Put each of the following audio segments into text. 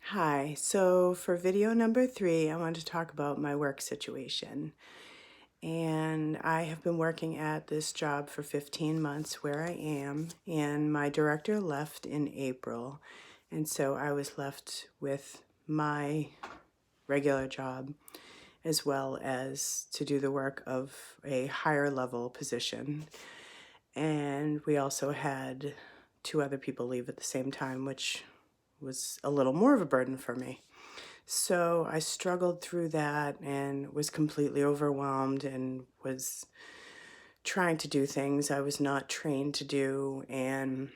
Hi, so for video number 3, I want to talk about my work situation. And I have been working at this job for 15 months where I am, and my director left in April. And so I was left with my regular job as well as to do the work of a higher level position. And we also had 2 other people leave at the same time, which was a little more of a burden for me. So I struggled through that and was completely overwhelmed and was trying to do things I was not trained to do and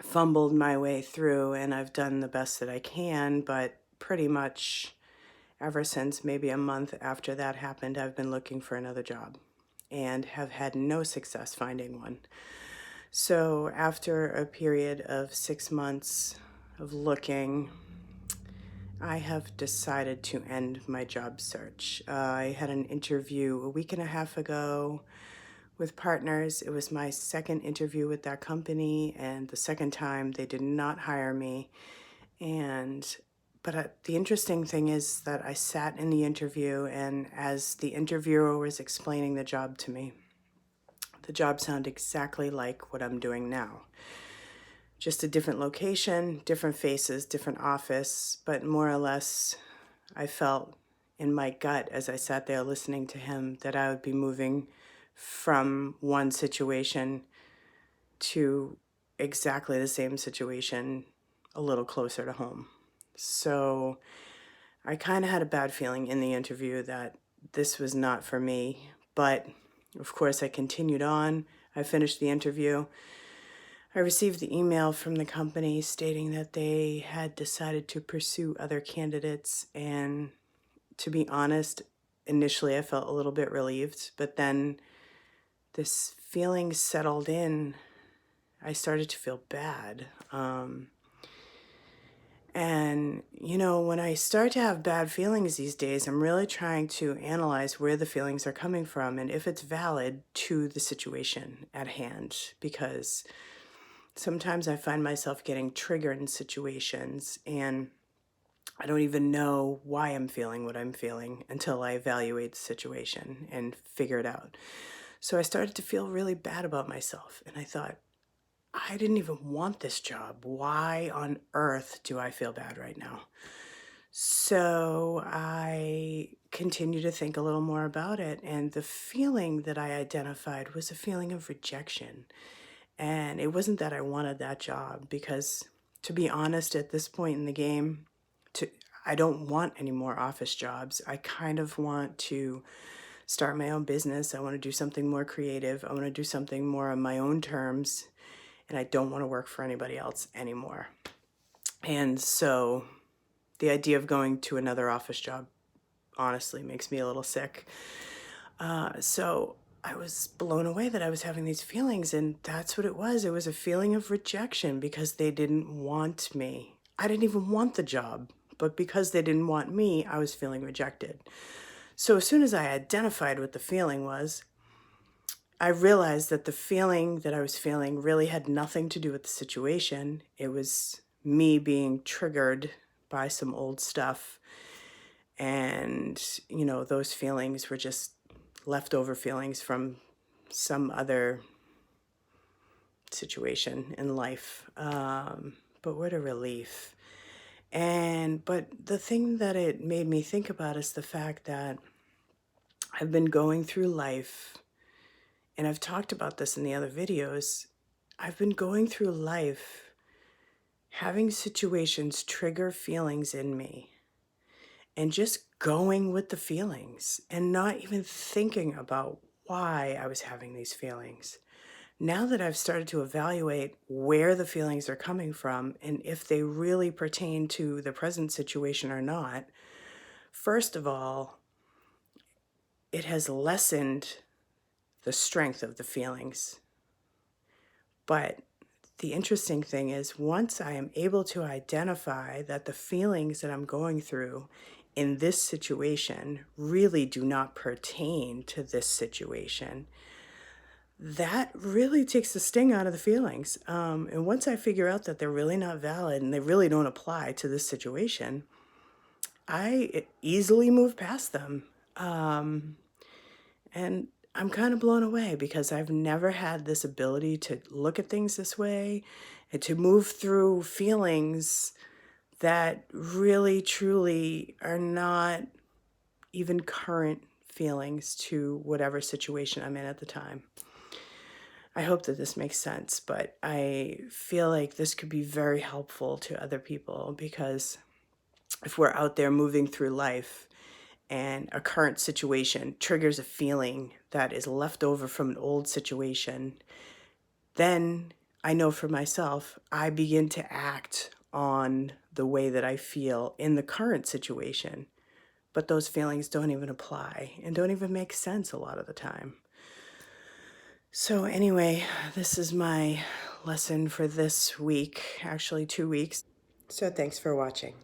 fumbled my way through. And I've done the best that I can, but pretty much ever since maybe a month after that happened, I've been looking for another job and have had no success finding one. So after a period of 6 months of looking, I have decided to end my job search. I had an interview a week and a half ago with Partners. It was my second interview with that company, and the second time they did not hire me. But the interesting thing is that I sat in the interview, and as the interviewer was explaining the job to me, the job sounded exactly like what I'm doing now. Just a different location, different faces, different office, but more or less I felt in my gut as I sat there listening to him that I would be moving from one situation to exactly the same situation a little closer to home. So I kind of had a bad feeling in the interview that this was not for me, but of course I continued on. I finished the interview. I received the email from the company stating that they had decided to pursue other candidates, and to be honest, initially I felt a little bit relieved, but then this feeling settled in. I started to feel bad. When I start to have bad feelings these days, I'm really trying to analyze where the feelings are coming from and if it's valid to the situation at hand, because sometimes I find myself getting triggered in situations and I don't even know why I'm feeling what I'm feeling until I evaluate the situation and figure it out. So I started to feel really bad about myself, and I thought, I didn't even want this job. Why on earth do I feel bad right now? So I continued to think a little more about it, and the feeling that I identified was a feeling of rejection. And it wasn't that I wanted that job, because to be honest, at this point in the game, to I don't want any more office jobs. I kind of want to start my own business. I want to do something more creative. I want to do something more on my own terms, and I don't want to work for anybody else anymore. And so the idea of going to another office job honestly makes me a little sick. So I was blown away that I was having these feelings, and that's what it was. It was a feeling of rejection because they didn't want me. I didn't even want the job, but because they didn't want me, I was feeling rejected. So as soon as I identified what the feeling was, I realized that the feeling that I was feeling really had nothing to do with the situation. It was me being triggered by some old stuff. And, those feelings were just leftover feelings from some other situation in life. But what a relief. But the thing that it made me think about is the fact that I've been going through life, and I've talked about this in the other videos. I've been going through life having situations trigger feelings in me and just going with the feelings and not even thinking about why I was having these feelings. Now that I've started to evaluate where the feelings are coming from and if they really pertain to the present situation or not, first of all, it has lessened the strength of the feelings. But the interesting thing is, once I am able to identify that the feelings that I'm going through in this situation really do not pertain to this situation, that really takes the sting out of the feelings. And once I figure out that they're really not valid and they really don't apply to this situation, I easily move past them. And I'm kind of blown away because I've never had this ability to look at things this way and to move through feelings that really, truly are not even current feelings to whatever situation I'm in at the time. I hope that this makes sense, but I feel like this could be very helpful to other people because if we're out there moving through life and a current situation triggers a feeling that is left over from an old situation, then I know for myself, I begin to act on the way that I feel in the current situation. But those feelings don't even apply and don't even make sense a lot of the time. So, anyway, this is my lesson for this week, actually 2 weeks. So, thanks for watching.